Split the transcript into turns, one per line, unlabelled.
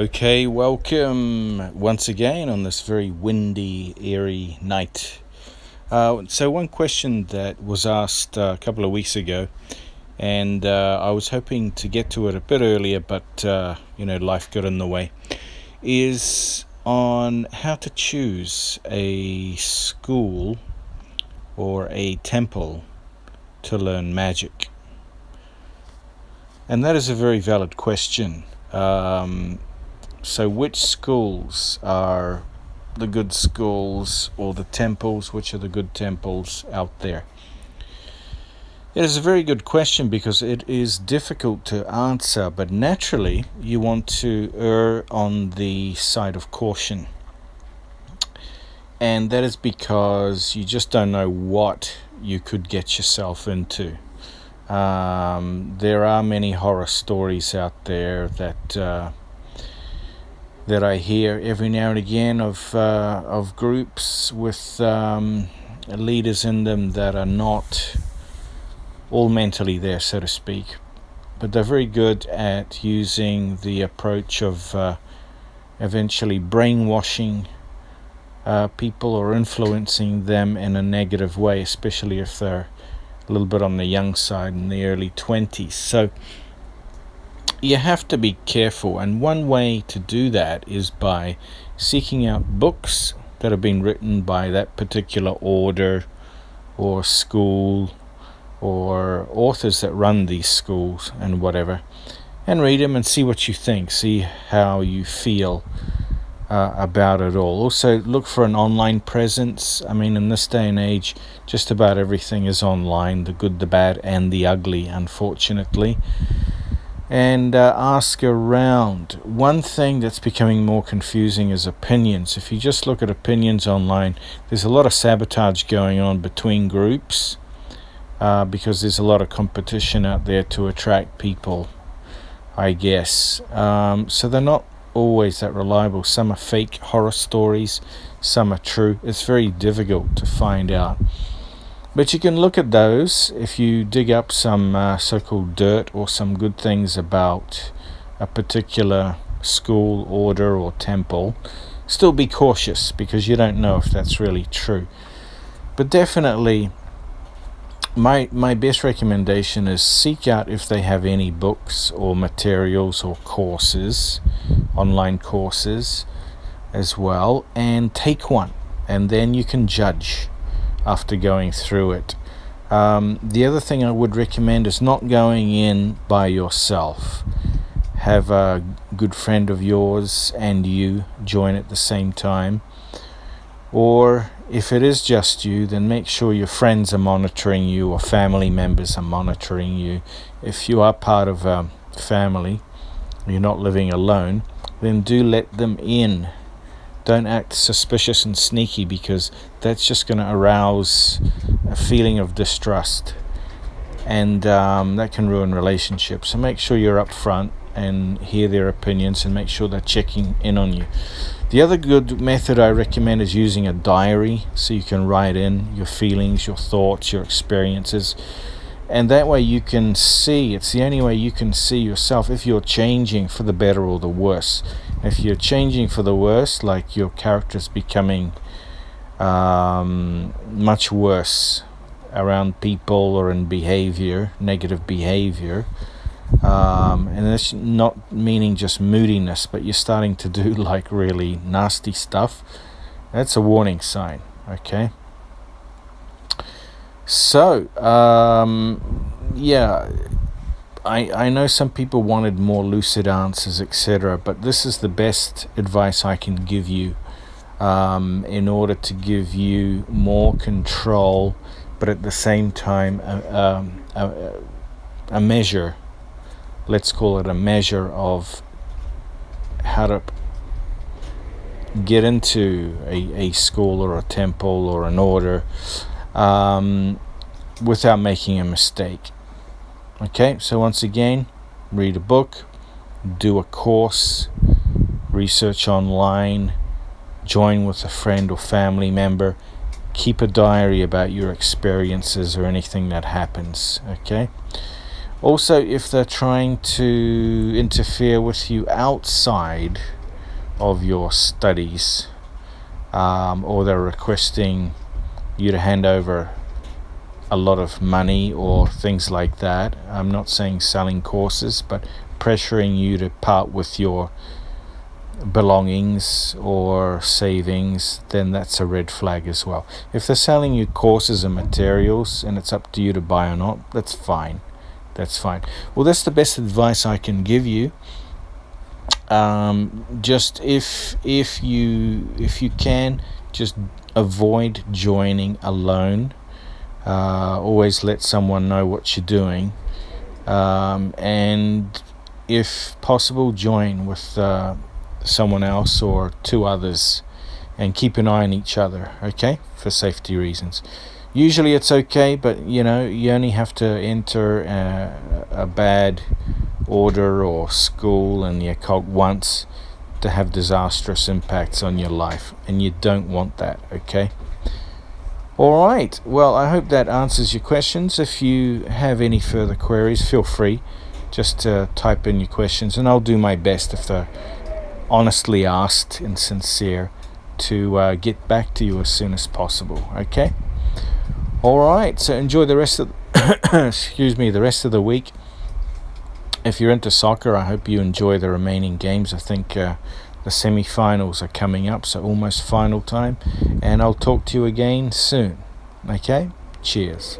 Okay, welcome once again on this very windy, airy night. So one question that was asked a couple of weeks ago, and I was hoping to get to it a bit earlier, but life got in the way, is on how to choose a school or a temple to learn magic. And that is a very valid question. So which schools are the good schools, or the temples, which are the good temples out there? It is a very good question because it is difficult to answer, but naturally you want to err on the side of caution. And that is because you just don't know what you could get yourself into. There are many horror stories out there that I hear every now and again of groups with leaders in them that are not all mentally there, so to speak, but they're very good at using the approach of eventually brainwashing people or influencing them in a negative way, especially if they're a little bit on the young side in the early 20s. So you have to be careful, and one way to do that is by seeking out books that have been written by that particular order or school or authors that run these schools and whatever, and read them and see what you think, see how you feel about it all. Also look for an online presence. I mean, in this day and age, just about everything is online, the good, the bad, and the ugly, unfortunately. And ask around. One thing that's becoming more confusing is opinions. If you just look at opinions online, there's a lot of sabotage going on between groups because there's a lot of competition out there to attract people, I guess. So they're not always that reliable. Some are fake horror stories, some are true. It's very difficult to find out. But you can look at those if you dig up some so-called dirt or some good things about a particular school, order, or temple. Still be cautious because you don't know if that's really true. But definitely, my best recommendation is seek out if they have any books or materials or courses, online courses as well, and take one, and then you can judge after going through it. The other thing I would recommend is not going in by yourself. Have a good friend of yours and you join at the same time. Or if it is just you, then make sure your friends are monitoring you or family members are monitoring you. If you are part of a family, you're not living alone, then do let them in. Don't act suspicious and sneaky, because that's just going to arouse a feeling of distrust, and that can ruin relationships. So make sure you're up front and hear their opinions and make sure they're checking in on you. The other good method I recommend is using a diary, so you can write in your feelings, your thoughts, your experiences, and that way you can see, it's the only way you can see yourself if you're changing for the better or the worse. If you're changing for the worse, like your character's becoming much worse around people or in behavior, negative behavior, and that's not meaning just moodiness, but you're starting to do like really nasty stuff, that's a warning sign, okay? So, I know some people wanted more lucid answers, etc., but this is the best advice I can give you in order to give you more control, but at the same time a measure, let's call it a measure of how to get into a school or a temple or an order without making a mistake. Okay, so once again, read a book, do a course, research online, join with a friend or family member, keep a diary about your experiences or anything that happens, okay? Also, if they're trying to interfere with you outside of your studies, or they're requesting you to hand over a lot of money or things like that. I'm not saying selling courses, but pressuring you to part with your belongings or savings, then that's a red flag as well. If they're selling you courses and materials and it's up to you to buy or not, that's fine. Well, that's the best advice I can give you. Just if you can, just avoid joining alone. Always let someone know what you're doing, and if possible, join with someone else or two others, and keep an eye on each other, okay, for safety reasons. Usually it's okay, but you only have to enter a bad order or school in the occult once to have disastrous impacts on your life, and you don't want that, okay? All right, well, I hope that answers your questions. If you have any further queries, feel free just to type in your questions, and I'll do my best, if they're honestly asked and sincere, to get back to you as soon as possible, okay? All right, so enjoy the rest of the rest of the week. If you're into soccer, I hope you enjoy the remaining games. I think the semi-finals are coming up, so almost final time, and I'll talk to you again soon. Okay? Cheers.